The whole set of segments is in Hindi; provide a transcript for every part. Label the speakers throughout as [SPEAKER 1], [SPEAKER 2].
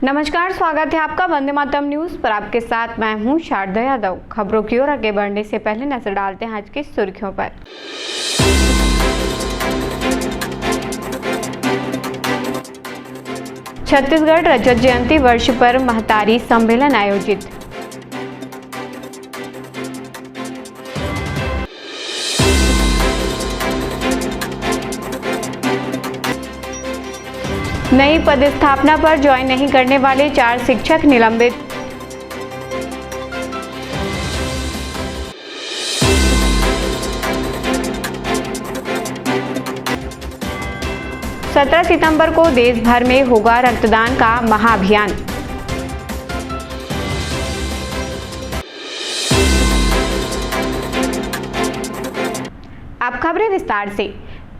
[SPEAKER 1] नमस्कार, स्वागत है आपका वंदे मातरम न्यूज पर। आपके साथ मैं हूं शारदा यादव। खबरों की ओर आगे बढ़ने से पहले नजर डालते हैं आज की सुर्खियों पर। छत्तीसगढ़ रजत जयंती वर्ष पर महतारी सम्मेलन आयोजित। नई पदस्थापना पर ज्वाइन नहीं करने वाले 4 शिक्षक निलंबित। सत्रह सितंबर को देश भर में होगा रक्तदान का महाअभियान। अब खबरें विस्तार से।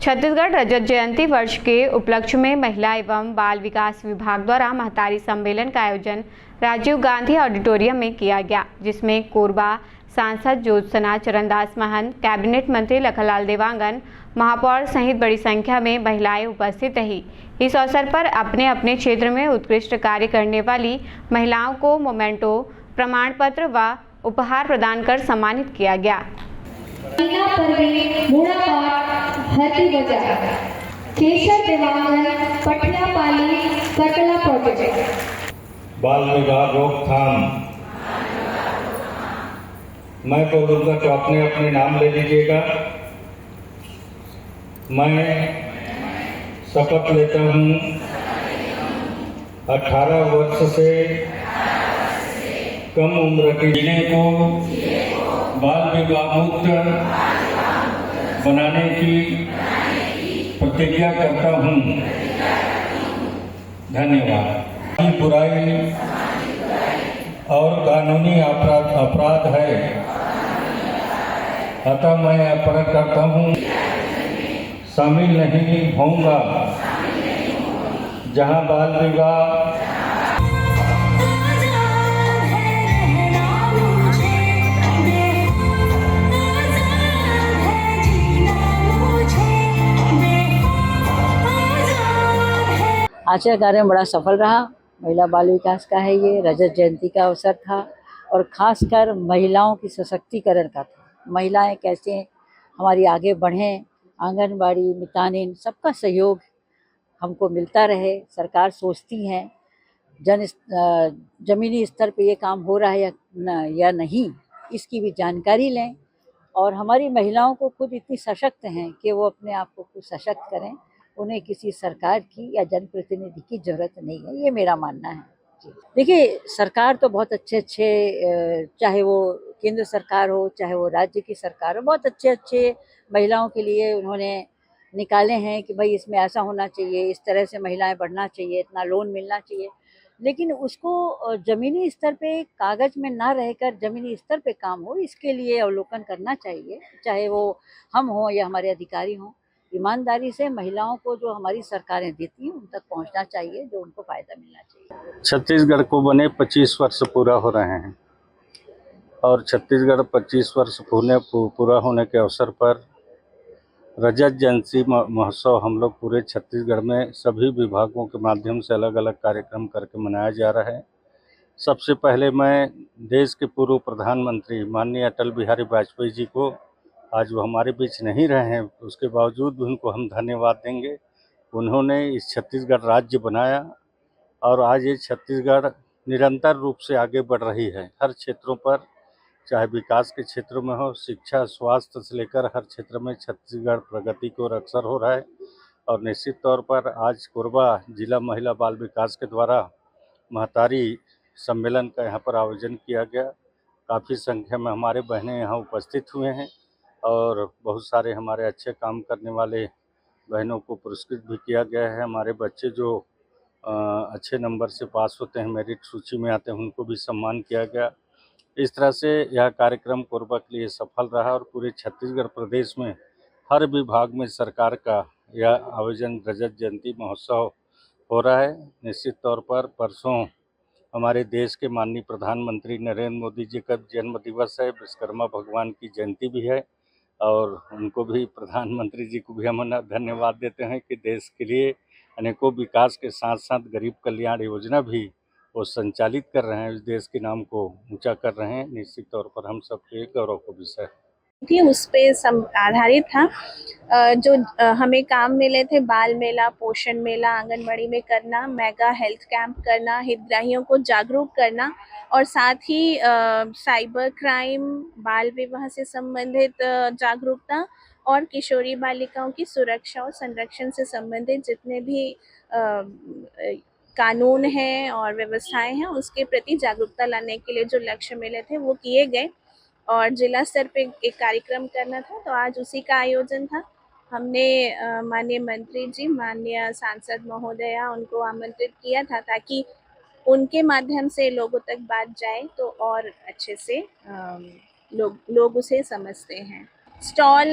[SPEAKER 1] छत्तीसगढ़ रजत जयंती वर्ष के उपलक्ष्य में महिला एवं बाल विकास विभाग द्वारा महतारी सम्मेलन का आयोजन राजीव गांधी ऑडिटोरियम में किया गया, जिसमें कोरबा सांसद ज्योत्सना चरणदास महंत, कैबिनेट मंत्री लखनलाल देवांगन, महापौर सहित बड़ी संख्या में महिलाएं उपस्थित रही। इस अवसर पर अपने अपने क्षेत्र में उत्कृष्ट कार्य करने वाली महिलाओं को मोमेंटो, प्रमाण पत्र व उपहार प्रदान कर सम्मानित किया गया।
[SPEAKER 2] हरती बजा केशव देवांगन पटियापाली कटला प्रोजेक्ट।
[SPEAKER 3] बाल विवाह रोकथाम। मैं बोलूँगा तो अपने अपने नाम ले लीजिएगा। मैं शपथ लेता हूँ 18 वर्ष से कम उम्र के जिले को बाल विवाह मुक्त बनाने की प्रतिज्ञा करता हूँ। धन्यवाद। बुराई और कानूनी अपराध है, अतः मैं अपराध करता हूँ, शामिल नहीं होऊंगा जहाँ बाल विवाह
[SPEAKER 4] आज का कार्यक्रम बड़ा सफल रहा। महिला बाल विकास का है, ये रजत जयंती का अवसर था और खासकर महिलाओं की सशक्तिकरण का था। महिलाएं कैसे हमारी आगे बढ़ें, आंगनबाड़ी मितानिन सबका सहयोग हमको मिलता रहे। सरकार सोचती है जमीनी स्तर पे ये काम हो रहा है या नहीं, इसकी भी जानकारी लें और हमारी महिलाओं को खुद इतनी सशक्त हैं कि वो अपने आप को खुद सशक्त करें। उन्हें किसी सरकार की या जनप्रतिनिधि की जरूरत नहीं है, ये मेरा मानना है। देखिए, सरकार तो बहुत अच्छे चाहे वो केंद्र सरकार हो चाहे वो राज्य की सरकार हो, बहुत अच्छे महिलाओं के लिए उन्होंने निकाले हैं कि भाई इसमें ऐसा होना चाहिए, इस तरह से महिलाएं बढ़ना चाहिए, इतना लोन मिलना चाहिए। लेकिन उसको ज़मीनी स्तर पे कागज़ में ना रहकर ज़मीनी स्तर पे काम हो, इसके लिए अवलोकन करना चाहिए। चाहे वो हम हों या हमारे अधिकारी हों, ईमानदारी से महिलाओं को जो हमारी सरकारें देती हैं उन तक पहुंचना चाहिए, जो उनको फ़ायदा मिलना चाहिए।
[SPEAKER 3] छत्तीसगढ़ को बने 25 वर्ष पूरा हो रहे हैं और छत्तीसगढ़ 25 वर्ष पूरा होने के अवसर पर रजत जयंती महोत्सव हम लोग पूरे छत्तीसगढ़ में सभी विभागों के माध्यम से अलग अलग कार्यक्रम करके मनाया जा रहा है। सबसे पहले मैं देश के पूर्व प्रधानमंत्री माननीय अटल बिहारी वाजपेयी जी को, आज वो हमारे बीच नहीं रहे हैं, उसके बावजूद भी उनको हम धन्यवाद देंगे। उन्होंने इस छत्तीसगढ़ राज्य बनाया और आज ये छत्तीसगढ़ निरंतर रूप से आगे बढ़ रही है। हर क्षेत्रों पर, चाहे विकास के क्षेत्रों में हो, शिक्षा स्वास्थ्य से लेकर हर क्षेत्र में छत्तीसगढ़ प्रगति की ओर अग्रसर हो रहा है। और निश्चित तौर पर आज कोरबा जिला महिला बाल विकास के द्वारा महतारी सम्मेलन का यहाँ पर आयोजन किया गया। काफ़ी संख्या में हमारे बहनें यहाँ उपस्थित हुए हैं और बहुत सारे हमारे अच्छे काम करने वाले बहनों को पुरस्कृत भी किया गया है। हमारे बच्चे जो अच्छे नंबर से पास होते हैं, मेरिट सूची में आते हैं, उनको भी सम्मान किया गया। इस तरह से यह कार्यक्रम कोरबा के लिए सफल रहा और पूरे छत्तीसगढ़ प्रदेश में हर विभाग में सरकार का यह आयोजन रजत जयंती महोत्सव हो रहा है। निश्चित तौर पर परसों हमारे देश के माननीय प्रधानमंत्री नरेंद्र मोदी जी का जन्म दिवस है, विश्वकर्मा भगवान की जयंती भी है और उनको भी, प्रधानमंत्री जी को भी हम धन्यवाद देते हैं कि देश के लिए अनेकों विकास के साथ साथ गरीब कल्याण योजना भी वो संचालित कर रहे हैं, इस देश के नाम को ऊंचा कर रहे हैं। निश्चित तौर पर हम सबके गौरव का विषय
[SPEAKER 5] थी उस पे आधारित था। जो हमें काम मिले थे, बाल मेला, पोषण मेला आंगनबाड़ी में करना, मेगा हेल्थ कैंप करना, हितग्राहियों को जागरूक करना और साथ ही साइबर क्राइम, बाल विवाह से संबंधित जागरूकता और किशोरी बालिकाओं की सुरक्षा और संरक्षण से संबंधित जितने भी कानून हैं और व्यवस्थाएं हैं उसके प्रति जागरूकता लाने के लिए जो लक्ष्य मिले थे वो किए गए। और जिला स्तर पे एक कार्यक्रम करना था तो आज उसी का आयोजन था। हमने माननीय मंत्री जी, माननीय सांसद महोदया उनको आमंत्रित किया था ताकि उनके माध्यम से लोगों तक बात जाए तो और अच्छे से लोग उसे समझते हैं। स्टॉल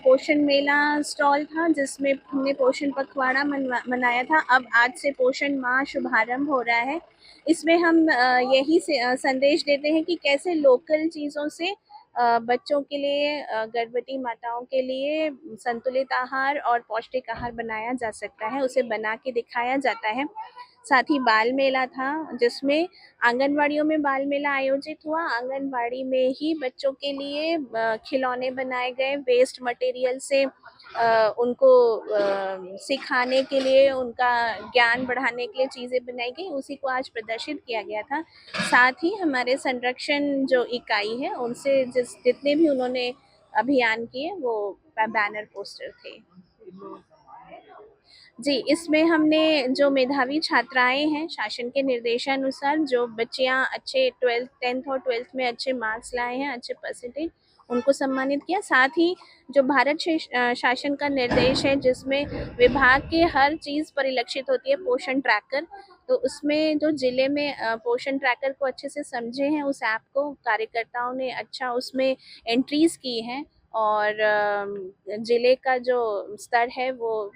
[SPEAKER 5] पोषण मेला स्टॉल था जिसमें हमने पोषण पखवाड़ा मनाया था। अब आज से पोषण माह शुभारंभ हो रहा है। इसमें हम यही संदेश देते हैं कि कैसे लोकल चीज़ों से बच्चों के लिए, गर्भवती माताओं के लिए संतुलित आहार और पौष्टिक आहार बनाया जा सकता है, उसे बना के दिखाया जाता है। साथ ही बाल मेला था जिसमें आंगनवाड़ियों में बाल मेला आयोजित हुआ। आंगनवाड़ी में ही बच्चों के लिए खिलौने बनाए गए, वेस्ट मटेरियल से उनको सिखाने के लिए, उनका ज्ञान बढ़ाने के लिए चीज़ें बनाई गई, उसी को आज प्रदर्शित किया गया था। साथ ही हमारे संरक्षण जो इकाई है उनसे जितने भी उन्होंने अभियान किए वो बैनर पोस्टर थे। जी, इसमें हमने जो मेधावी छात्राएं हैं, शासन के निर्देशानुसार जो बच्चियां अच्छे 10th और 12th में अच्छे मार्क्स लाए हैं, अच्छे परसेंटेज, उनको सम्मानित किया। साथ ही जो भारत शासन का निर्देश है जिसमें विभाग के हर चीज़ परिलक्षित होती है, पोषण ट्रैकर, तो उसमें जो जिले में पोषण ट्रैकर को अच्छे से समझे हैं, उस ऐप को कार्यकर्ताओं ने अच्छा उसमें एंट्रीज की हैं और जिले का जो स्तर है वो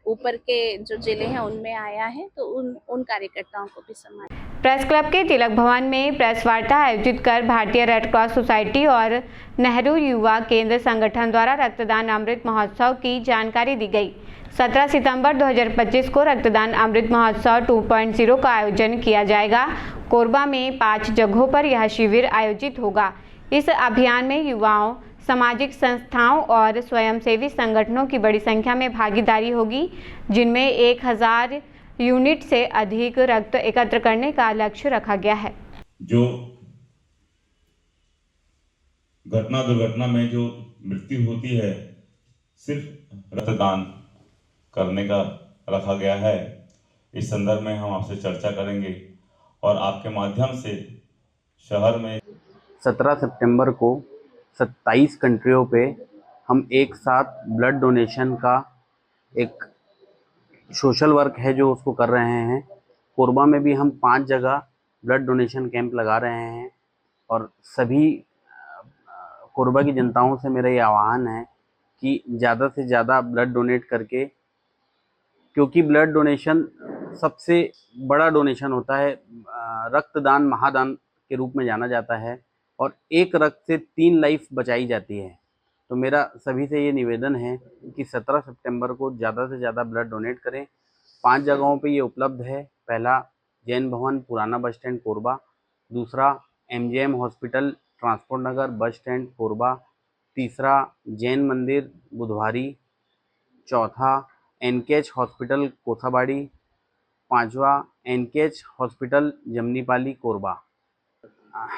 [SPEAKER 5] ऊपर के जो जिले हैं उनमें आया है, तो उन कार्यकर्ताओं को भी सम्मान।
[SPEAKER 1] प्रेस क्लब के तिलक भवन में प्रेस वार्ता आयोजित कर भारतीय रेड क्रॉस सोसाइटी और नेहरू युवा केंद्र संगठन द्वारा रक्तदान अमृत महोत्सव की जानकारी दी गई। 17 सितंबर 2025 को रक्तदान अमृत महोत्सव 2.0 का आयोजन किया जाएगा। कोरबा में 5 जगहों पर यह शिविर आयोजित होगा। इस अभियान में युवाओं, सामाजिक संस्थाओं और स्वयंसेवी संगठनों की बड़ी संख्या में भागीदारी होगी, जिनमें 1000 यूनिट से अधिक रक्त एकत्र करने का लक्ष्य रखा गया है।
[SPEAKER 6] जो घटना दुर्घटना में जो मृत्यु होती है, सिर्फ रक्तदान करने का रखा गया है। इस संदर्भ में हम आपसे चर्चा करेंगे और आपके माध्यम से शहर में
[SPEAKER 7] 17 सितंबर को 27 कंट्रियों पे हम एक साथ ब्लड डोनेशन का एक सोशल वर्क है जो उसको कर रहे हैं। कोरबा में भी हम 5 जगह ब्लड डोनेशन कैंप लगा रहे हैं और सभी कोरबा की जनताओं से मेरा ये आह्वान है कि ज़्यादा से ज़्यादा ब्लड डोनेट करके, क्योंकि ब्लड डोनेशन सबसे बड़ा डोनेशन होता है, रक्तदान महादान के रूप में जाना जाता है और एक रक्त से 3 लाइफ बचाई जाती है। तो मेरा सभी से ये निवेदन है कि 17 सितंबर को ज़्यादा से ज़्यादा ब्लड डोनेट करें। 5 जगहों पे ये उपलब्ध है। पहला जैन भवन पुराना बस स्टैंड कोरबा, दूसरा MGM हॉस्पिटल ट्रांसपोर्ट नगर बस स्टैंड कोरबा, तीसरा जैन मंदिर बुधवारी, चौथा NKH हॉस्पिटल कोसाबाड़ी, पांचवा NKH हॉस्पिटल जमनीपाली कोरबा।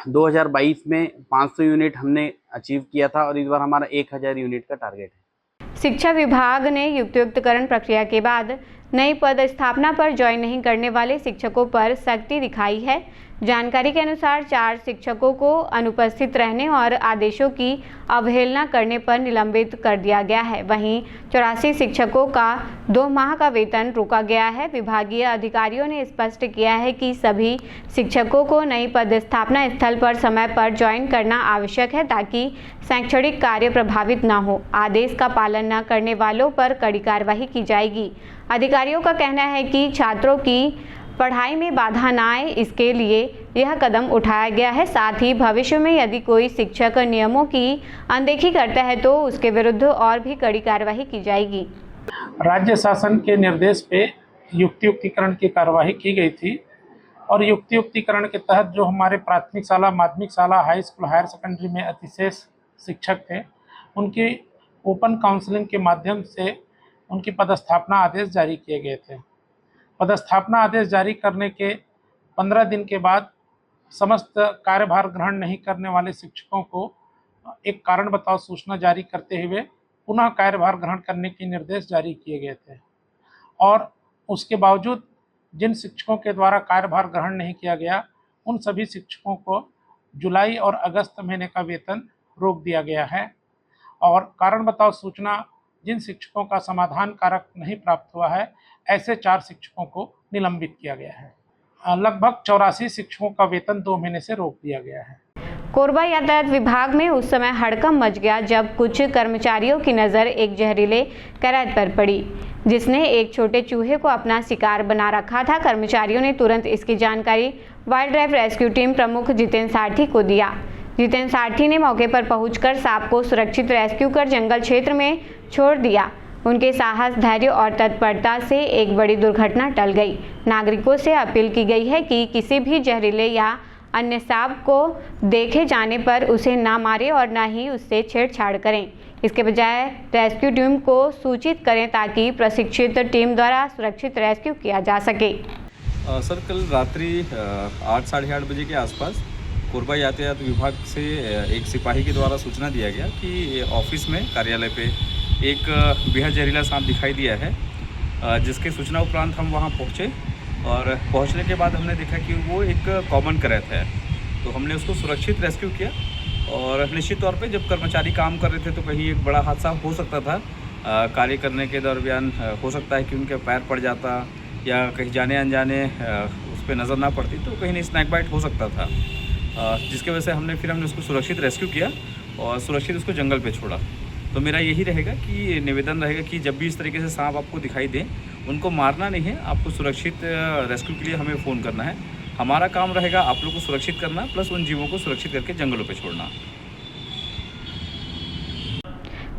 [SPEAKER 7] 2022 में 500 यूनिट हमने अचीव किया था और इस बार हमारा 1000 यूनिट का टारगेट है।
[SPEAKER 1] शिक्षा विभाग ने युक्तियुक्तकरण प्रक्रिया के बाद नई पद स्थापना पर ज्वाइन नहीं करने वाले शिक्षकों पर सख्ती दिखाई है। जानकारी के अनुसार 4 शिक्षकों को अनुपस्थित रहने और आदेशों की अवहेलना करने पर निलंबित कर दिया गया है। वहीं 84 शिक्षकों का 2 माह का वेतन रोका गया है। विभागीय अधिकारियों ने स्पष्ट किया है कि सभी शिक्षकों को नई पदस्थापना स्थल पर समय पर ज्वाइन करना आवश्यक है ताकि शैक्षणिक कार्य प्रभावित न हो। आदेश का पालन न करने वालों पर कड़ी कार्रवाई की जाएगी। अधिकारियों का कहना है कि छात्रों की पढ़ाई में बाधा न आए, इसके लिए यह कदम उठाया गया है। साथ ही भविष्य में यदि कोई शिक्षक नियमों की अनदेखी करता है तो उसके विरुद्ध और भी कड़ी कार्रवाई की जाएगी।
[SPEAKER 8] राज्य शासन के निर्देश पे युक्तियुक्तिकरण की कार्यवाही की गई थी। और युक्तिकरण के तहत जो हमारे प्राथमिक शाला, माध्यमिक शाला, हाई स्कूल, हायर सेकेंडरी में अतिशेष शिक्षक थे, उनकी ओपन काउंसलिंग के माध्यम से उनकी पदस्थापना आदेश जारी किए गए थे। पदस्थापना आदेश जारी करने के 15 दिन के बाद समस्त कार्यभार ग्रहण नहीं करने वाले शिक्षकों को एक कारण बताओ सूचना जारी करते हुए पुनः कार्यभार ग्रहण करने के निर्देश जारी किए गए थे। और उसके बावजूद जिन शिक्षकों के द्वारा कार्यभार ग्रहण नहीं किया गया, उन सभी शिक्षकों को जुलाई और अगस्त महीने का वेतन रोक दिया गया है। और कारण बताओ सूचना जिन शिक्षकों का समाधान कारक नहीं प्राप्त हुआ है, ऐसे 4 शिक्षकों को निलंबित किया गया है। लगभग 84 शिक्षकों का वेतन 2 महीने से रोक दिया गया है।
[SPEAKER 1] कोरबा यातायात विभाग में उस समय हड़कंप मच गया जब कुछ कर्मचारियों की नज़र एक जहरीले करैत पर पड़ी, जिसने एक छोटे चूहे को अपना शिकार बना रखा था। कर्मचारियों ने तुरंत इसकी जानकारी वाइल्ड लाइफ रेस्क्यू टीम प्रमुख जितेंद्र सारथी को दिया। जितेंद्र सारथी ने मौके पर पहुंचकर सांप को सुरक्षित रेस्क्यू कर जंगल क्षेत्र में छोड़ दिया। उनके साहस, धैर्य और तत्परता से एक बड़ी दुर्घटना टल गई। नागरिकों से अपील की गई है कि किसी भी जहरीले या अन्य सांप को देखे जाने पर उसे ना मारें और ना ही उससे छेड़छाड़ करें। इसके बजाय रेस्क्यू टीम को सूचित करें ताकि प्रशिक्षित टीम द्वारा सुरक्षित रेस्क्यू किया जा सके।
[SPEAKER 9] सर, कल रात्रि 8 साढ़े 8 बजे के आसपास कोरबा यातायात विभाग से एक सिपाही के द्वारा सूचना दिया गया कि ऑफिस में, कार्यालय पे एक बेहद जहरीला सांप दिखाई दिया है, जिसके सूचना उपरांत हम वहाँ पहुँचे और पहुँचने के बाद हमने देखा कि वो एक कॉमन करैत है। तो हमने उसको सुरक्षित रेस्क्यू किया और निश्चित तौर पे जब कर्मचारी काम कर रहे थे तो कहीं एक बड़ा हादसा हो सकता था। कार्य करने के दरमियान हो सकता है कि उनके पैर पड़ जाता या कहीं जाने अनजाने उस पर नज़र ना पड़ती तो कहीं स्नैक बाइट हो सकता था, जिसकी वजह से हमने उसको सुरक्षित रेस्क्यू किया और सुरक्षित उसको जंगल पे छोड़ा। तो मेरा यही रहेगा कि निवेदन रहेगा कि जब भी इस तरीके से सांप आपको दिखाई दें, उनको मारना नहीं है, आपको सुरक्षित रेस्क्यू के लिए हमें फ़ोन करना है। हमारा काम रहेगा आप लोग को सुरक्षित करना प्लस उन जीवों को सुरक्षित करके जंगलों पे छोड़ना।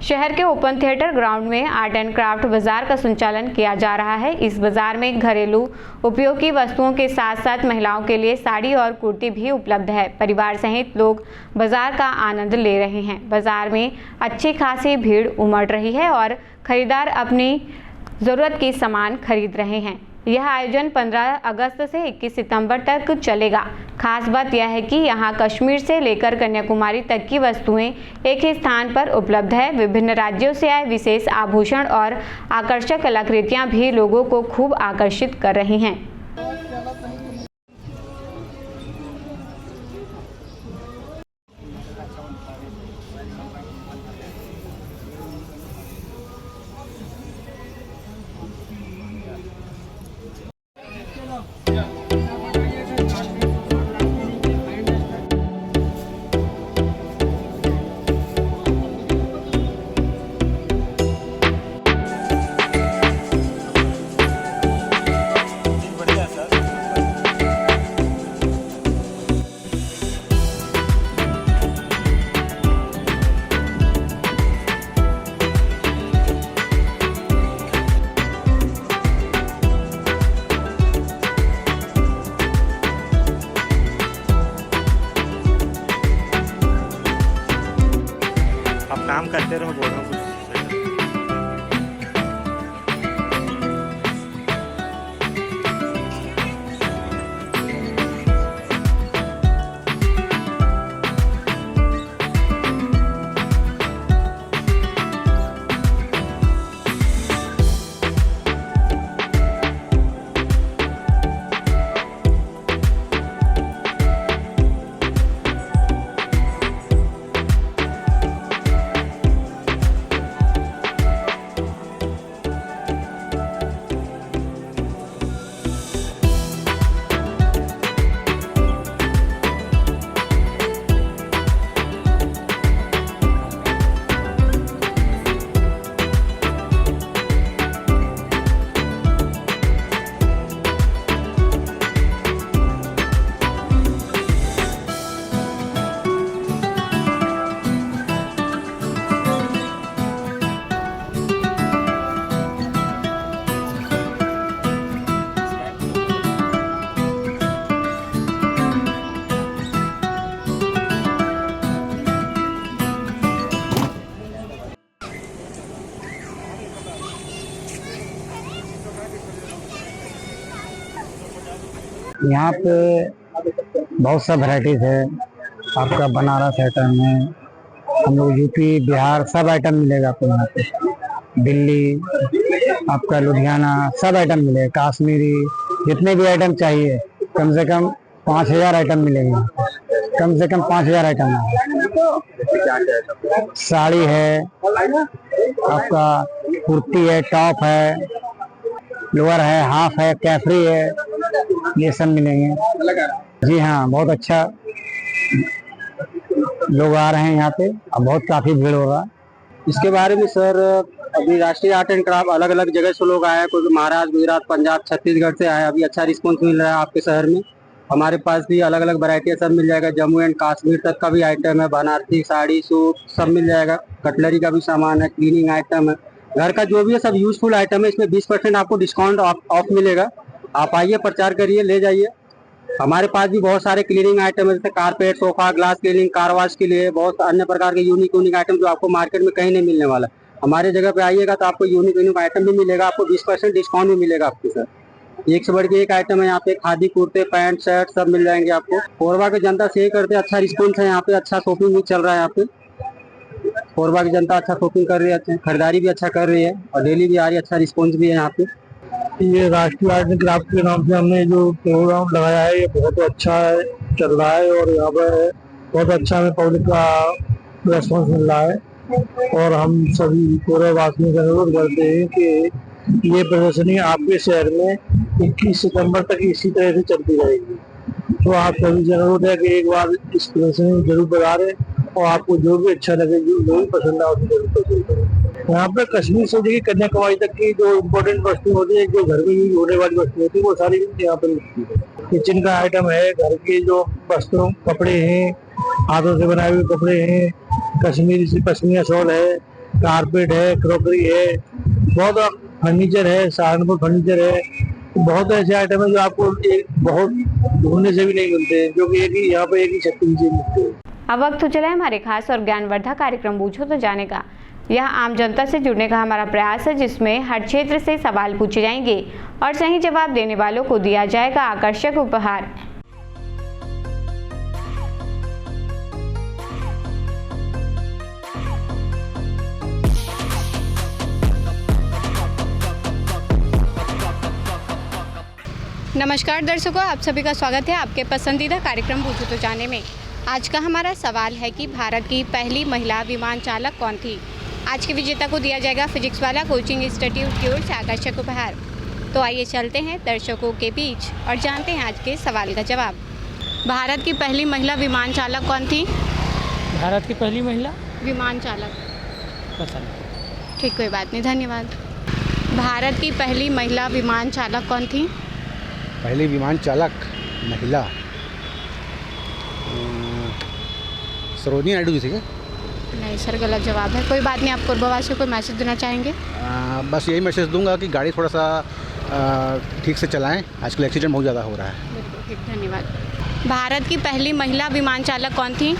[SPEAKER 1] शहर के ओपन थिएटर ग्राउंड में आर्ट एंड क्राफ्ट बाजार का संचालन किया जा रहा है। इस बाजार में घरेलू उपयोग की वस्तुओं के साथ साथ महिलाओं के लिए साड़ी और कुर्ती भी उपलब्ध है। परिवार सहित लोग बाजार का आनंद ले रहे हैं। बाजार में अच्छी खासी भीड़ उमड़ रही है और खरीदार अपनी ज़रूरत के सामान खरीद रहे हैं। यह आयोजन 15 अगस्त से 21 सितंबर तक चलेगा। खास बात यह है कि यहाँ कश्मीर से लेकर कन्याकुमारी तक की वस्तुएं एक ही स्थान पर उपलब्ध है। विभिन्न राज्यों से आए विशेष आभूषण और आकर्षक कलाकृतियाँ भी लोगों को खूब आकर्षित कर रही हैं।
[SPEAKER 10] काम करते रहो, बोल रहा हूँ कुछ।
[SPEAKER 11] यहाँ पे बहुत सा वैरायटीज है। आपका बनारस आइटम है, हम लोग यूपी बिहार सब आइटम मिलेगा आपको यहाँ पे। दिल्ली, आपका लुधियाना सब आइटम मिलेगा। काश्मीरी, जितने भी आइटम चाहिए कम से कम 5000 आइटम मिलेंगे यहाँ पे। कम से कम 5000 आइटम है। साड़ी है, आपका कुर्ती है, टॉप है, लोअर है, हाफ है, कैफरी है, ये सब मिलेंगे। जी हाँ, बहुत अच्छा लोग आ रहे हैं यहाँ पे और बहुत काफी भीड़ होगा। इसके बारे में सर, अभी राष्ट्रीय आर्ट एंड क्राफ्ट अलग अलग जगह से लोग आए हैं, कोई महाराष्ट्र, गुजरात, पंजाब, छत्तीसगढ़ से आए। अभी अच्छा रिस्पॉन्स मिल रहा है आपके शहर में। हमारे पास भी अलग अलग वैरायटी सब मिल जाएगा। जम्मू एंड कश्मीर तक का भी आइटम है, बनारसी साड़ी, सूट सब मिल जाएगा। कटलरी का भी सामान है, क्लीनिंग आइटम है, घर का जो भी है सब यूजफुल आइटम है। इसमें 20% आपको डिस्काउंट ऑफ मिलेगा। आप आइए, प्रचार करिए, ले जाइए। हमारे पास भी बहुत सारे क्लीनिंग आइटम है, जैसे carpet, sofa, glass cleaning, car wash के लिए बहुत अन्य प्रकार के यूनिक आइटम जो आपको मार्केट में कहीं नहीं मिलने वाला। हमारे जगह पे आइएगा तो आपको यूनिक आइटम भी मिलेगा, आपको 20% डिस्काउंट भी मिलेगा आपके सर। एक से बढ़ के एक आइटम है यहाँ पे। खादी, कुर्ते, पैंट, शर्ट सब मिल जाएंगे आपको। कोरबा की जनता से ही करते, अच्छा रिस्पॉन्स है यहाँ पे, अच्छा शॉपिंग भी चल रहा है यहाँ पे। कोरबा की जनता अच्छा शॉपिंग कर रही है, खरीदारी भी अच्छा कर रही है और डेली भी आ रही है, अच्छा रिस्पॉन्स भी है यहाँ पे। ये राष्ट्रीय आर्ट एंड क्राफ्ट के नाम से हमने जो प्रोग्राम लगाया है, ये बहुत अच्छा चल रहा है और यहाँ पे बहुत अच्छा हमें पब्लिक का रेस्पॉन्स मिल रहा है। और हम सभी कोरबा वासियों का अनुरोध करते हैं कि ये प्रदर्शनी आपके शहर में 21 सितंबर तक इसी तरह से चलती रहेगी। तो आप सभी से अनुरोध है कि एक बार इस प्रदर्शनी जरूर पधारें और आपको जो भी अच्छा लगे, जो भी पसंद आए, जरूर पसंद करें। यहाँ पे कश्मीर से लेकर कन्याकुमारी तक की जो इम्पोर्टेंट वस्तु होती है, जो घर में यूज होने वाली वस्तु होती है, वो सारी यहाँ पे मिलती है। किचन का आइटम है, घर के जो वस्तु, कपड़े हैं, हाथों से बनाए हुए कपड़े हैं, कश्मीरी से पश्मीना शॉल है, कारपेट है, क्रॉकरी है, बहुत फर्नीचर है, सहारनपुर फर्नीचर है। बहुत ऐसे आइटम है जो आपको बहुत ढूंढने से भी नहीं मिलते हैं, जो कि एक ही यहाँ पे एक ही छत के नीचे मिलते हैं।
[SPEAKER 1] अब वक्त हो चला है हमारे खास और ज्ञानवर्धक कार्यक्रम पूछो तो जाने का। यह आम जनता से जुड़ने का हमारा प्रयास है, जिसमें हर क्षेत्र से सवाल पूछे जाएंगे और सही जवाब देने वालों को दिया जाएगा आकर्षक उपहार। नमस्कार दर्शकों, आप सभी का स्वागत है आपके पसंदीदा कार्यक्रम पूछो तो जाने में। आज का हमारा सवाल है कि भारत की पहली महिला विमान चालक कौन थी। आज के विजेता को दिया जाएगा फिजिक्स वाला कोचिंग इंस्टीट्यूट की ओर से आकर्षक उपहार। तो आइए चलते हैं दर्शकों के बीच और जानते हैं आज के सवाल का जवाब। भारत की पहली महिला विमान चालक कौन थी?
[SPEAKER 12] भारत की पहली महिला
[SPEAKER 1] विमान चालक,
[SPEAKER 12] पता नहीं।
[SPEAKER 1] ठीक, कोई बात नहीं, धन्यवाद। भारत की पहली महिला विमान चालक कौन थी?
[SPEAKER 11] पहली विमान चालक महिला सरोजिनी नायडू जी थी क्या?
[SPEAKER 1] नहीं सर, गलत जवाब है। कोई बात नहीं, आप पूर्ववासियों को मैसेज देना चाहेंगे?
[SPEAKER 11] बस यही मैसेज दूंगा कि गाड़ी थोड़ा सा ठीक से चलाएं, आजकल एक्सीडेंट बहुत ज़्यादा हो रहा है।
[SPEAKER 1] बिल्कुल ठीक, धन्यवाद। भारत की पहली महिला विमान चालक कौन थी?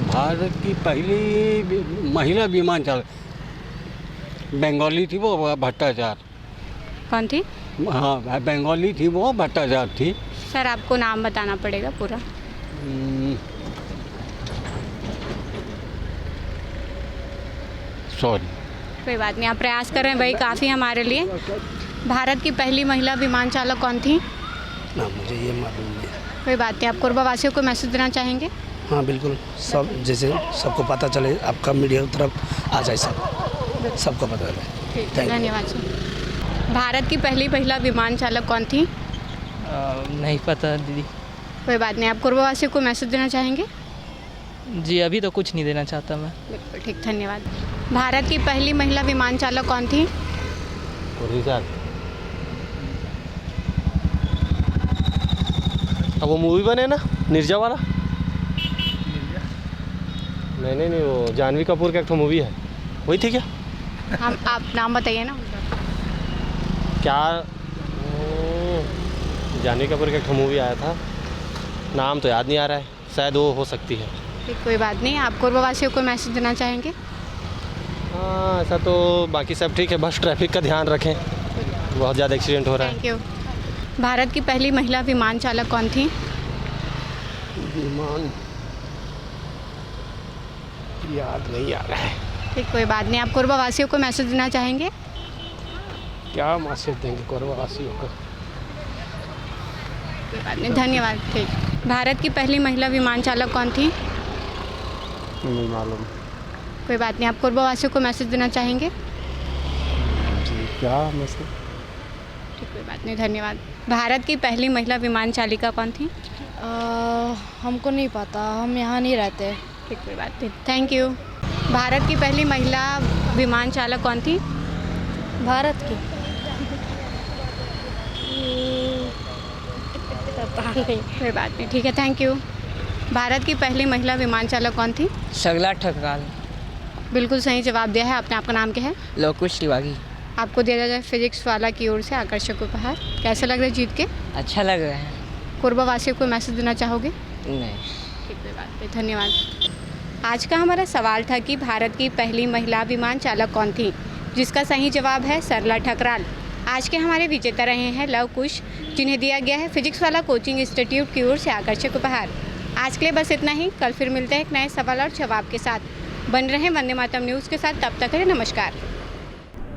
[SPEAKER 12] भारत की पहली महिला विमान चालक बंगाली थी, वो भट्टाचार्य।
[SPEAKER 1] कौन थी?
[SPEAKER 12] हाँ, बंगाली थी, वो भट्टाचार्य थी।
[SPEAKER 1] सर आपको नाम बताना पड़ेगा पूरा।
[SPEAKER 12] सॉरी,
[SPEAKER 1] कोई बात नहीं, आप प्रयास कर रहे हैं, वही काफ़ी हमारे लिए। भारत की पहली महिला विमान चालक कौन थी?
[SPEAKER 11] ना मुझे ये मालूम नहीं।
[SPEAKER 1] कोई बात नहीं, आप कोरबावासियों को मैसेज देना चाहेंगे?
[SPEAKER 11] हाँ बिल्कुल, सब जैसे सबको पता चले, आपका मीडिया की तरफ आ जाए, सबको पता चले।
[SPEAKER 1] ठीक है, धन्यवाद सर। भारत की पहली महिला विमान चालक कौन थी?
[SPEAKER 12] नहीं पता दीदी।
[SPEAKER 1] कोई बात नहीं, आप कोरबावासियों को मैसेज देना चाहेंगे?
[SPEAKER 12] जी अभी तो कुछ नहीं देना चाहता मैं।
[SPEAKER 1] बिल्कुल ठीक, धन्यवाद। भारत की पहली महिला विमान चालक कौन थी?
[SPEAKER 13] अब वो मूवी बने ना निर्जा वाला, नहीं, वो जानवी कपूर का एक तो मूवी है, वही थी क्या?
[SPEAKER 1] हम आप नाम बताइए ना।
[SPEAKER 13] क्या जानवी कपूर का एक तो मूवी आया था, नाम तो याद नहीं आ रहा है, शायद वो हो सकती है।
[SPEAKER 1] ठीक, कोई बात नहीं, आप कोरबावासियों को मैसेज देना चाहेंगे?
[SPEAKER 13] हाँ ऐसा तो बाकी सब ठीक है, बस ट्रैफिक का ध्यान रखें, बहुत ज़्यादा एक्सीडेंट हो रहा है।
[SPEAKER 1] Thank you. भारत की पहली महिला विमान चालक कौन थी?
[SPEAKER 12] विमान याद नहीं आ रहा है।
[SPEAKER 1] ठीक, कोई बात नहीं। आप कोरबा वासियों को मैसेज देना चाहेंगे?
[SPEAKER 12] क्या मैसेज देंगे कोरबा वासियों को?
[SPEAKER 1] कोई बात नहीं, धन्यवाद। ठीक, भारत की पहली महिला विमान चालक कौन थी?
[SPEAKER 12] नहीं मालूम।
[SPEAKER 1] कोई बात नहीं। आप कोरबा वासियों को मैसेज देना चाहेंगे?
[SPEAKER 12] जी, क्या मैसेज?
[SPEAKER 1] ठीक, कोई बात नहीं, धन्यवाद। भारत की पहली महिला विमान चालिका कौन थी?
[SPEAKER 14] हमको नहीं पता, हम यहाँ नहीं रहते।
[SPEAKER 1] ठीक, कोई बात नहीं, थैंक यू। भारत की पहली महिला विमान चालक कौन थी?
[SPEAKER 14] भारत की पता नहीं।
[SPEAKER 1] कोई बात नहीं, ठीक है, थैंक यू। भारत की पहली महिला विमान चालक कौन थी?
[SPEAKER 12] शगला ठकराल।
[SPEAKER 1] बिल्कुल सही जवाब दिया है आपने। आपका नाम क्या है?
[SPEAKER 12] लोकुश तिवारी।
[SPEAKER 1] आपको दिया जाए फिजिक्स वाला की ओर से आकर्षक उपहार। कैसे लग रहा है जीत के?
[SPEAKER 12] अच्छा लग रहा है।
[SPEAKER 1] कोरबा वासियों को मैसेज देना चाहोगे?
[SPEAKER 12] नहीं।
[SPEAKER 1] ठीक, कोई बात नहीं, धन्यवाद। आज का हमारा सवाल था कि भारत की पहली महिला विमान चालक कौन थी, जिसका सही जवाब है सरला ठकराल। आज के हमारे विजेता रहे हैं लव कुश, जिन्हें दिया गया है फिजिक्स वाला कोचिंग इंस्टीट्यूट की ओर से आकर्षक उपहार। आज के लिए बस इतना ही। कल फिर मिलते हैं एक नए सवाल और जवाब के साथ। बन रहे वंदे मातरम न्यूज़ के साथ। तब तक के लिए नमस्कार।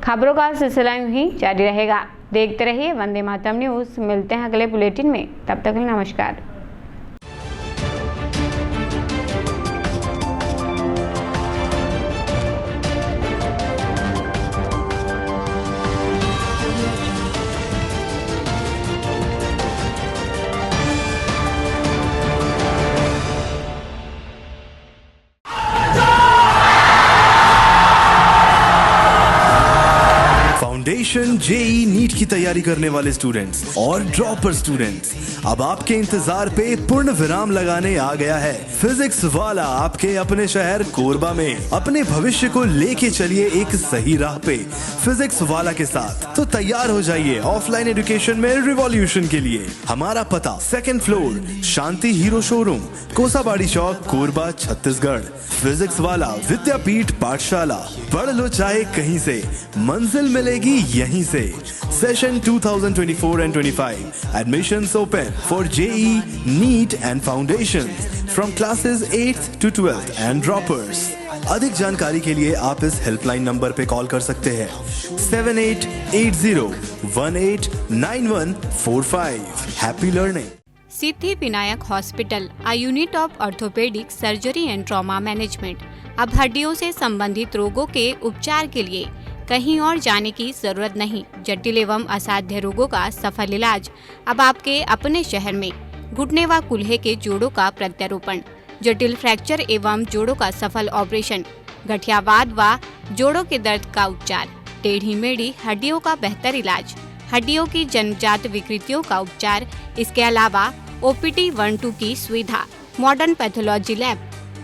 [SPEAKER 1] खबरों का सिलसिला यूं ही जारी रहेगा। देखते रहिए वंदे मातरम न्यूज़। मिलते हैं अगले बुलेटिन में। तब तक के लिए नमस्कार।
[SPEAKER 15] फाउंडेशन जेई नीट की तैयारी करने वाले स्टूडेंट्स और ड्रॉपर स्टूडेंट्स, अब आपके इंतजार पे पूर्ण विराम लगाने आ गया है फिजिक्स वाला आपके अपने शहर कोरबा में। अपने भविष्य को लेके चलिए एक सही राह पे फिजिक्स वाला के साथ। तो तैयार हो जाइए ऑफलाइन एजुकेशन में रिवॉल्यूशन के लिए। हमारा पता 2nd फ्लोर शांति हीरो शोरूम, कोसाबाड़ी चौक, कोरबा, छत्तीसगढ़। फिजिक्स वाला विद्यापीठ पाठशाला। पढ़ लो चाहे कहीं से, मंजिल मिलेगी यहीं से। Session 2024 and 25 admissions open for JEE, NEET and Foundations from classes 8th to 12th and droppers। अधिक जानकारी के लिए आप इस हेल्पलाइन नंबर पे कॉल कर सकते हैं 7880189145। Happy learning.
[SPEAKER 1] Siddhi Vinayak hospital, a unit of orthopaedic surgery and trauma management. अब हड्डियों से संबंधित रोगों के उपचार के लिए कहीं और जाने की जरूरत नहीं। जटिल एवं असाध्य रोगों का सफल इलाज अब आपके अपने शहर में। घुटने व कूल्हे के जोड़ों का प्रत्यारोपण, जटिल फ्रैक्चर एवं जोड़ों का सफल ऑपरेशन, गठियावाद व जोड़ों के दर्द का उपचार, टेढ़ी मेढ़ी हड्डियों का बेहतर इलाज, हड्डियों की जन्मजात विकृतियों का उपचार। इसके अलावा OPT 1-2 की सुविधा, modern pathology lab,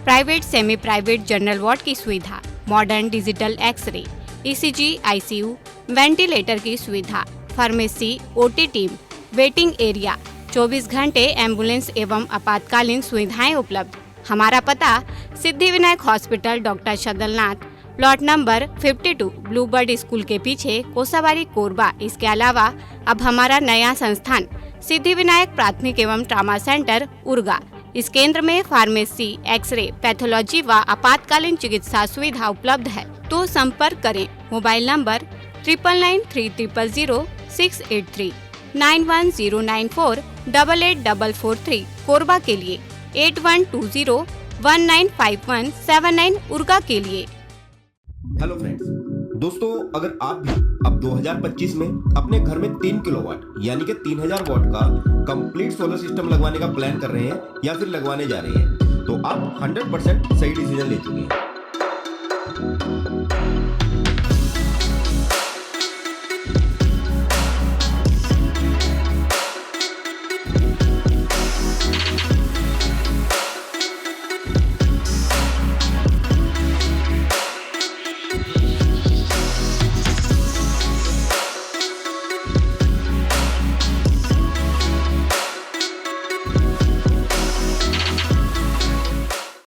[SPEAKER 1] private semi private general ward की सुविधा, modern digital x-ray, ECG, ICU, ventilator की सुविधा, pharmacy, OT team, waiting area, 24 घंटे एम्बुलेंस एवं आपातकालीन सुविधाएं उपलब्ध। हमारा पता Siddhi Vinayak hospital, doctor Shadalnath, plot number 52, Bluebird school के पीछे, कोसाबाड़ी, कोरबा। इसके अलावा अब हमारा नया संस्थान सिद्धि विनायक प्राथमिक एवं ट्रामा सेंटर, उर्गा। इस केंद्र में फार्मेसी, एक्सरे, पैथोलॉजी व आपातकालीन चिकित्सा सुविधा उपलब्ध है। तो संपर्क करें। मोबाइल नंबर 9993000683, 9109488443 कोरबा के लिए, 8120195179 उर्गा के लिए।
[SPEAKER 16] हेलो फ्रेंड्स, दोस्तों अगर आप भी अब 2025 में अपने घर में 3 किलोवाट यानी कि 3000 वाट का कंप्लीट सोलर सिस्टम लगवाने का प्लान कर रहे हैं या फिर लगवाने जा रहे हैं, तो आप 100% सही डिसीजन ले चुके हैं।